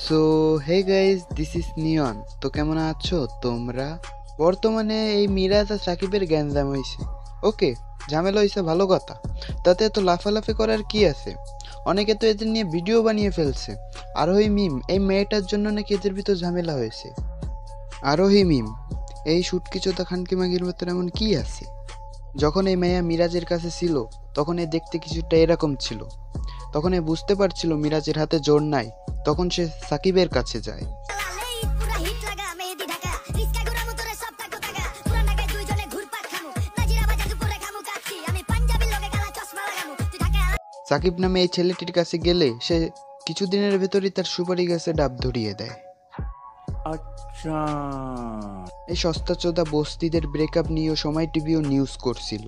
So hey guys, this is Neon. তো কেমন আছো তোমরা? বর্তমানে এই মিরাজ আর সাকিবের গ্যাঞ্জাম হয়েছে। ওকে, ঝামেলা হয়েছে, ভালো কথা। তাতে এত লাফালাফি করার কি আছে? অনেকে তো এদের নিয়ে ভিডিও বানিয়ে ফেলছে। আরোহী মিম, এই মেয়েটার জন্য নাকি এদের ভিতর ঝামেলা হয়েছে। আরোহী মিম, এই শুটকি চোদা খানকি মাগির ভেতর এমন কি আছে? যখন এই মেয়া মিরাজের কাছে ছিল তখন এ দেখতে কিছুটা এরকম ছিল। তখন এ বুঝতে পারছিল মিরাজের হাতে জোর নাই, তখন সে সাকিবের কাছে যায়। সাকিব নামে এই ছেলেটির কাছে গেলে সে কিছুদিনের ভেতরই তার সুপারি গাছে ডাব ধরিয়ে দেয়। আচ্ছা, এই সস্তা চোদা বস্তিদের ব্রেকআপ নিয়েও সময় টিভিও নিউজ করছিল।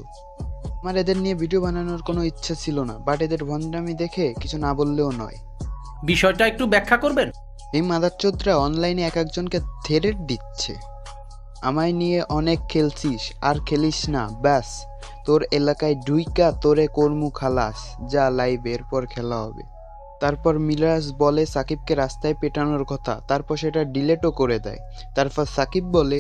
আমার এদের নিয়ে ভিডিও বানানোর কোনো ইচ্ছা ছিল না, বাট এদের ভণ্ডামি দেখে কিছু না বললেও নয়। বিষয়টা একটু ব্যাখ্যা করবেন? এই মাদারচোদরা অনলাইনে এক একজনকে থ্রেট দিচ্ছে, আমায় নিয়ে অনেক খেলছিস আর খেলিস না, ব্যাস তোর এলাকায় ঢুইকা তোরে কর্মু খালাস, যা লাইভ, এরপর খেলা হবে। তারপর মিরাজ বলে সাকিবকে রাস্তায় পেটানোর কথা, তারপর সেটা ডিলেটও করে দেয়। তারপর সাকিব বলে,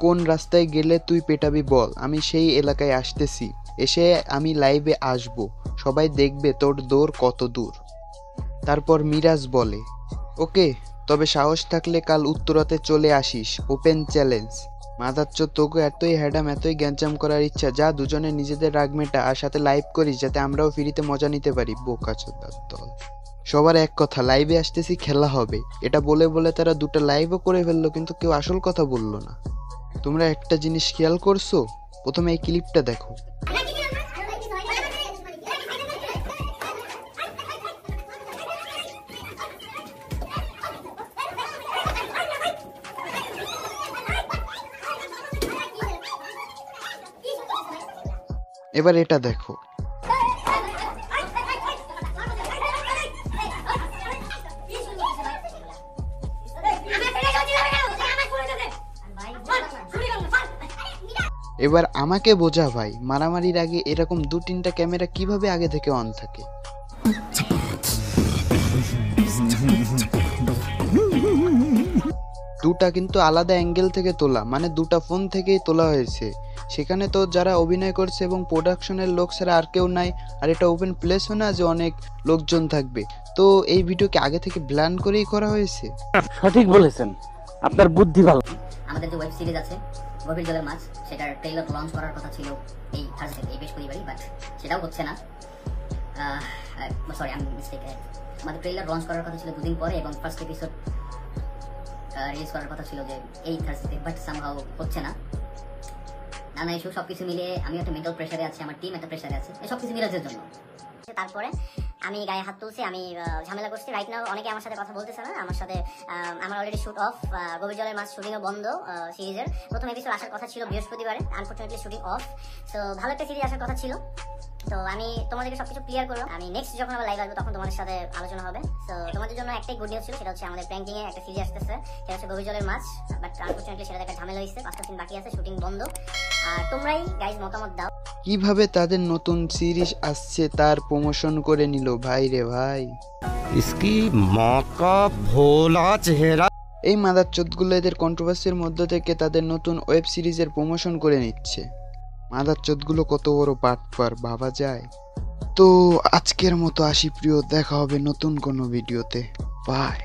কোন রাস্তায় গেলে তুই পেটাবি বল, আমি সেই এলাকায় আসতেছি, এসে আমি লাইভে আসব, সবাই দেখবে তোর দৌড় কত দূর। তারপর মিরাজ বলে, ওকে, তবে সাহস থাকলে কাল উত্তরাতে চলে আসিস, ওপেন চ্যালেঞ্জ। মাদারচোদ, তোকে এতই হ্যাডাম, এতই গ্যাঞ্জাম করার ইচ্ছা, যা দুজনে নিজেদের রাগ মেটা আর সাথে লাইভ করিস, যাতে আমরাও ফ্রিতে মজা নিতে পারি। বোকাচোদার দল। সবার এক কথা, লাইভে আসতেছি, খেলা হবে, এটা বলে বলে তারা দুটো লাইভও করে ফেললো, কিন্তু কেউ আসল কথা বললো না। তোমরা একটা জিনিস খেয়াল করছো? প্রথমে এই ক্লিপটা দেখো। এবার এটা দেখো। এবার আমাকে বোঝা ভাই, মারামারির আগে এরকম 2-3টা ক্যামেরা কিভাবে আগে থেকে অন থাকে? দুটা কিন্তু আলাদা অ্যাঙ্গেল থেকে তোলা, মানে দুটা ফোন থেকেই তোলা হয়েছে। সেখানে তো যারা অভিনয় করছে এবং প্রোডাকশনের লোক ছাড়া আর কেউ নাই, আর এটা ওপেন প্লেসও না যে অনেক লোকজন থাকবে। তো এই ভিডিওকে আগে থেকে প্ল্যান করেই করা হয়েছে। সঠিক বলেছেন, আপনার বুদ্ধি ভালো। আমাদের যে ওয়েব সিরিজ আছে গভীর জলের মাছ, সেটার ট্রেইলার লঞ্চ করার কথা ছিল এই থার্সডে, এই বৃহস্পতিবারই, বাট সেটাও হচ্ছে না। সরি, আমি মিস্টেক। আমাদের ট্রেইলার লঞ্চ করার কথা ছিল দুদিন পরে এবং ফার্স্ট এপিসোড রিলিজ করার কথা ছিল যে এই থার্সডে, বাট সামহাও হচ্ছে না। নানা ইস্যু, সবকিছু মিলিয়ে আমি একটা মেন্টাল প্রেশারে আছি, আমার টিম একটা প্রেশারে আছে, এই সবকিছু মিরাজের জন্য। তারপরে আমি গায়ে হাত তুলছি, আমি ঝামেলা করছি। রাইট নাও অনেকে আমার সাথে কথা বলতেছে না, আমার সাথে আমার অলরেডি শুট অফ, গভীর জলের মাছ শুটিংও বন্ধ। সিরিজের প্রথম এপিসোড আসার কথা ছিল বৃহস্পতিবারে, আনফরচুনেটলি শুটিং অফ। সো ভালো একটা সিরিজ আসার কথা ছিল। তো আমি তোমাদেরকে সবকিছু ক্লিয়ার করলাম। আমি নেক্সট যখন আবার লাইভ আসবো তখন তোমাদের সাথে আলোচনা হবে। তো তোমাদের জন্য একটাই গুড নিউজ ছিল, সেটা হচ্ছে আমাদের প্র্যাঙ্কিং এ একটা সিরিজ আসতেছে, সেটা হচ্ছে গভীর জলের মাছ। বাট আনফরচুনেটলি সেটা একটা ঝামেলা হয়েছে, 5টা দিন বাকি আছে, শুটিং বন্ধ। আর তোমরাই গাইজ মতামত দাও, কিভাবে তাদের নতুন সিরিজ আসছে তার প্রমোশন করে নিল ভাই রে ভাই। इसकी माँ का भोला चेहरा। এই মাদারচোদগুলো এদের কন্ট্রোভার্সির মধ্য থেকে তাদের নতুন ওয়েব সিরিজের প্রমোশন করে নিচ্ছে। মাদারচোদগুলো কত বড় বাটপার ভাবা যায়। তো আজকের মতো আসি প্রিয়, দেখা হবে নতুন কোনো ভিডিওতে। বাই।